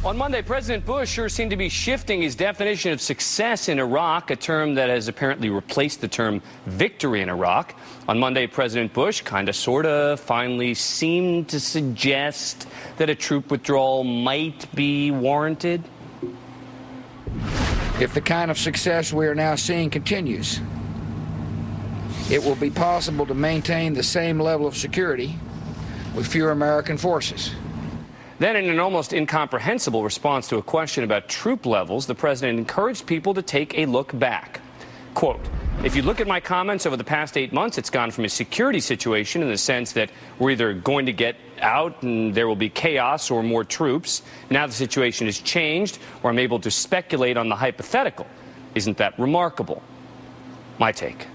On Monday, President Bush sure seemed to be shifting his definition of success in Iraq, a term that has apparently replaced the term victory in Iraq. On Monday, President Bush kind of, sort of, finally seemed to suggest that a troop withdrawal might be warranted. If the kind of success we are now seeing continues, it will be possible to maintain the same level of security with fewer American forces. Then, in an almost incomprehensible response to a question about troop levels, the president encouraged people to take a look back. Quote, "If you look at my comments over the past 8 months, it's gone from a security situation in the sense that we're either going to get out and there will be chaos or more troops. Now the situation has changed, or I'm able to speculate on the hypothetical. Isn't that remarkable?" My take.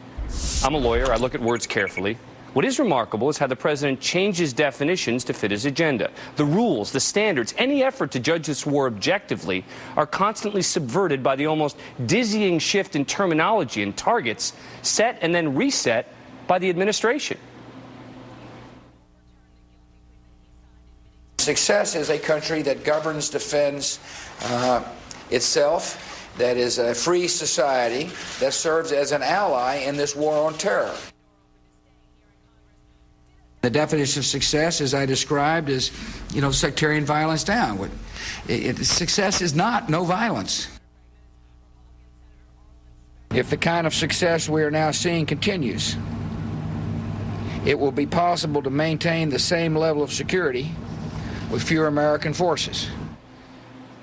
I'm a lawyer. I look at words carefully. What is remarkable is how the president changes definitions to fit his agenda. The rules, the standards, any effort to judge this war objectively are constantly subverted by the almost dizzying shift in terminology and targets set and then reset by the administration. Success is a country that governs, defends itself, that is a free society that serves as an ally in this war on terror. The definition of success, as I described, is, sectarian violence down. Success is not no violence. If the kind of success we are now seeing continues, it will be possible to maintain the same level of security with fewer American forces.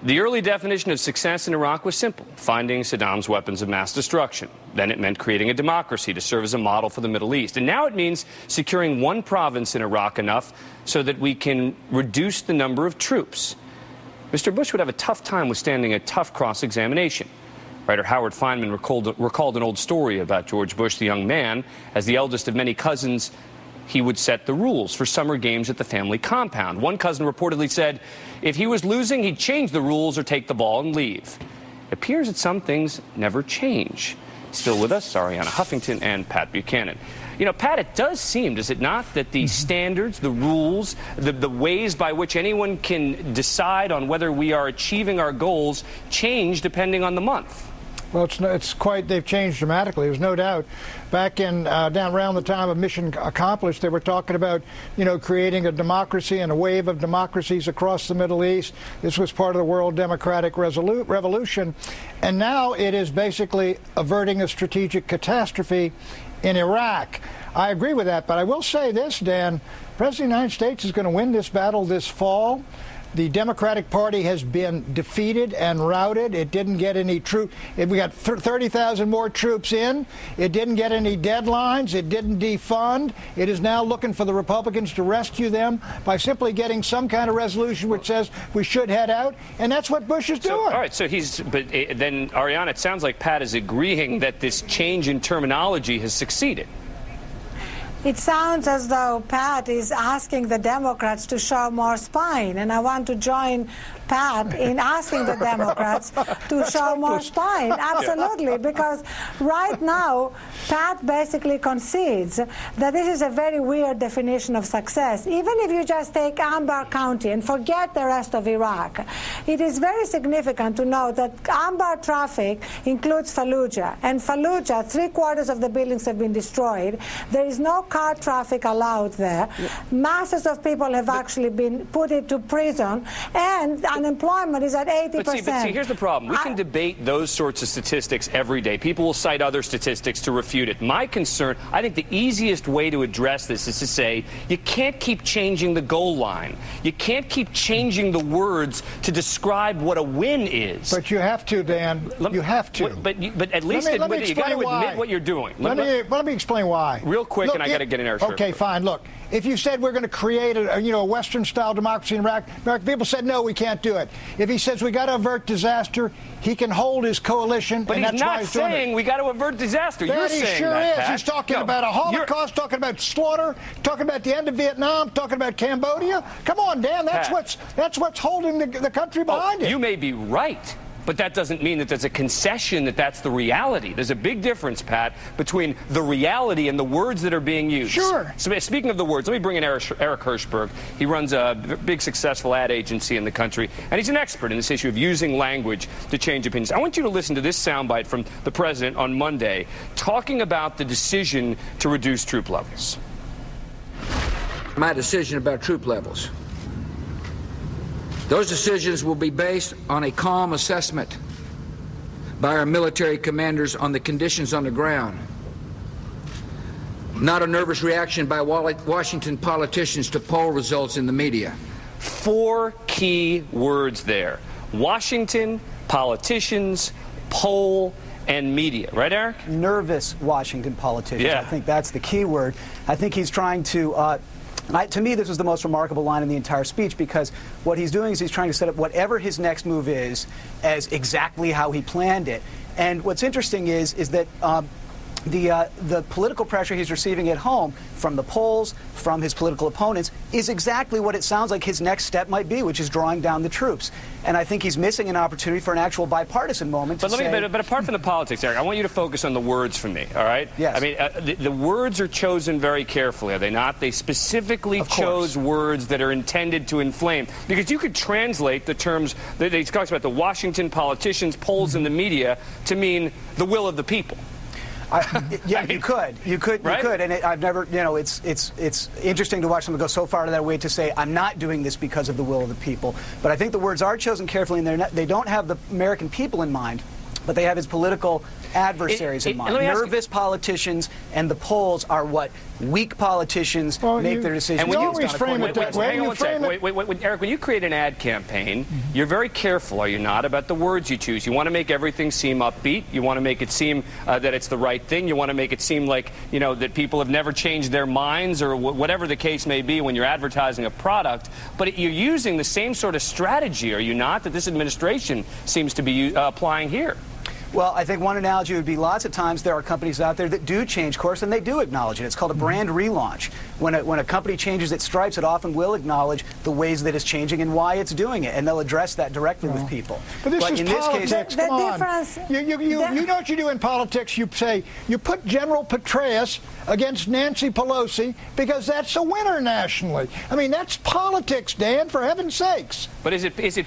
The early definition of success in Iraq was simple: finding Saddam's weapons of mass destruction. Then it meant creating a democracy to serve as a model for the Middle East. And now it means securing one province in Iraq enough so that we can reduce the number of troops. Mr. Bush would have a tough time withstanding a tough cross-examination. Writer Howard Fineman recalled an old story about George Bush, the young man. As the eldest of many cousins, he would set the rules for summer games at the family compound. One cousin reportedly said if he was losing, he'd change the rules or take the ball and leave. It appears that some things never change. Still with us, Arianna Huffington and Pat Buchanan. Pat, it does seem, does it not, that the standards, the rules, the ways by which anyone can decide on whether we are achieving our goals change depending on the month? Well, they've changed dramatically. There's no doubt. Back in, down around the time of Mission Accomplished, they were talking about, creating a democracy and a wave of democracies across the Middle East. This was part of the World Democratic Revolution. And now it is basically averting a strategic catastrophe in Iraq. I agree with that, but I will say this, Dan. The President of the United States is going to win this battle this fall. The Democratic Party has been defeated and routed. It didn't get any troops. We got 30,000 more troops in. It didn't get any deadlines. It didn't defund. It is now looking for the Republicans to rescue them by simply getting some kind of resolution which says we should head out, and that's what Bush is doing. All right, but then, Arianna, it sounds like Pat is agreeing that this change in terminology has succeeded. It sounds as though Pat is asking the Democrats to show more spine, and I want to join Pat in asking the Democrats to show more spine. Absolutely, because right now Pat basically concedes that this is a very weird definition of success. Even if you just take Anbar County and forget the rest of Iraq, it is very significant to note that Anbar traffic includes Fallujah, and Fallujah, 3/4 of the buildings have been destroyed. There is no car traffic allowed there. Masses of people have actually been put into prison, and unemployment is at 80%. But see, here's the problem. We can debate those sorts of statistics every day. People will cite other statistics to refute it. My concern, I think the easiest way to address this is to say you can't keep changing the goal line. You can't keep changing the words to describe what a win is. But you have to, Dan. You have to. But at least you got to admit what you're doing. Let me explain why. Real quick, look, and I got to get in there. Okay, fine. Look, if you said we're going to create a Western-style democracy in Iraq, American people said no, we can't do it. If he says we got to avert disaster, he can hold his coalition. But he's not saying we got to avert disaster. You're saying that. He sure is. He's talking about a Holocaust, talking about slaughter, talking about the end of Vietnam, talking about Cambodia. Come on, Dan. That's what's holding the country behind it. You may be right. but that doesn't mean that there's a concession that that's the reality. There's a big difference, Pat, between the reality and the words that are being used. Sure. So speaking of the words, let me bring in Eric Hirschberg. He runs a big successful ad agency in the country, and he's an expert in this issue of using language to change opinions. I want you to listen to this soundbite from the president on Monday talking about the decision to reduce troop levels. My decision about troop levels. Those decisions will be based on a calm assessment by our military commanders on the conditions on the ground, not a nervous reaction by Washington politicians to poll results in the media. 4 key words there: Washington, politicians, poll, and media. Right, Eric? Nervous Washington politicians. Yeah. I think that's the key word. I think he's trying to... to me, this was the most remarkable line in the entire speech, because what he's doing is he's trying to set up whatever his next move is as exactly how he planned it. And what's interesting is that the political pressure he's receiving at home from the polls, from his political opponents, is exactly what it sounds like his next step might be, which is drawing down the troops. And I think he's missing an opportunity for an actual bipartisan moment. But but apart from the politics, Eric, I want you to focus on the words for me. All right? Yes. I mean, the words are chosen very carefully, are they not? They specifically chose words that are intended to inflame, because you could translate the terms that he talks about, the Washington politicians, polls, and the media, to mean the will of the people. Yeah, you could, right? and I've never, it's interesting to watch someone go so far to that way to say, I'm not doing this because of the will of the people. But I think the words are chosen carefully, and they don't have the American people in mind, but they have his political adversaries in mind. Nervous politicians, and the polls are what weak politicians make their decisions. And when you always frame it that way. Eric, when you create an ad campaign, you're very careful, are you not, about the words you choose. You want to make everything seem upbeat. You want to make it seem that it's the right thing. You want to make it seem like, that people have never changed their minds, or whatever the case may be when you're advertising a product. But you're using the same sort of strategy, are you not, that this administration seems to be applying here? Well, I think one analogy would be lots of times there are companies out there that do change course, and they do acknowledge it. It's called a brand relaunch. When a company changes its stripes, it often will acknowledge the ways that it's changing and why it's doing it, and they'll address that directly with people. But this is politics. Come on. You know what you do in politics? You say, you put General Petraeus against Nancy Pelosi because that's a winner nationally. I mean, that's politics, Dan, for heaven's sakes. But is it just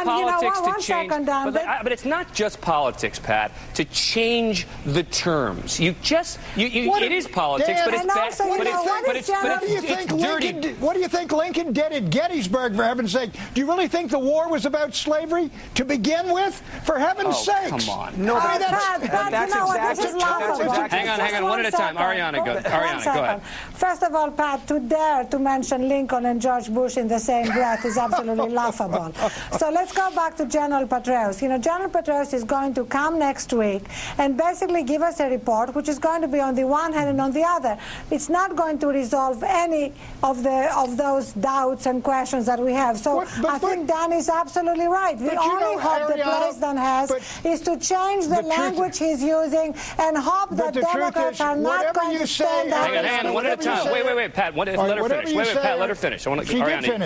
politics to change? But it's not just politics, Pat, to change the terms. It is politics, Dan, but it's dirty. What do you think Lincoln did at Gettysburg, for heaven's sake? Do you really think the war was about slavery to begin with? For heaven's sakes. Come on. No, that's exactly. Hang on, one at a time. Arianna, go ahead. First of all, Pat, to dare to mention Lincoln and George Bush in the same breath is absolutely laughable. So let's go back to General Petraeus. General Petraeus is going to come next week and basically give us a report which is going to be on the one hand and on the other. It's not going to resolve any of those doubts and questions that we have. So I think Dan is absolutely right. The only hope the president has is to change the language he's using and hope that Democrats are not going to stand up. Hang on, one at a time. Wait, Pat. Let her finish. Pat, let her finish.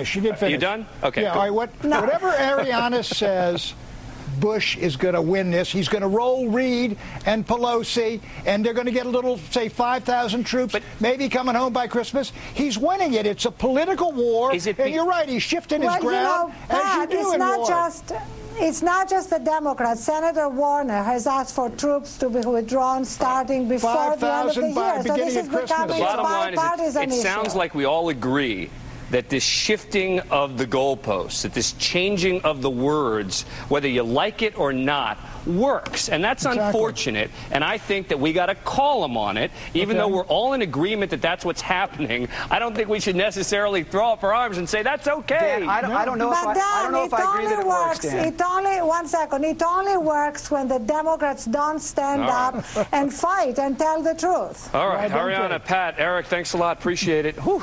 She did finish. You done? Okay. Yeah, whatever Arianna says, Bush is going to win this. He's going to roll Reid and Pelosi, and they're going to get a little, say, 5,000 troops, maybe coming home by Christmas. He's winning it. It's a political war, and you're right. He's shifting his ground, as you do in war. It's not just the Democrats. Senator Warner has asked for troops to be withdrawn starting before the end of the year. So this is becoming a bipartisan issue. It sounds like we all agree that this shifting of the goalposts, that this changing of the words, whether you like it or not, works. And that's unfortunate. And I think that we got to call them on it, even though we're all in agreement that that's what's happening. I don't think we should necessarily throw up our arms and say that's okay. Dan, I don't know if I agree that it works, Dan. It only works when the Democrats don't stand up and fight and tell the truth. All right, Arianna, Pat, Eric, thanks a lot. Appreciate it. Whew.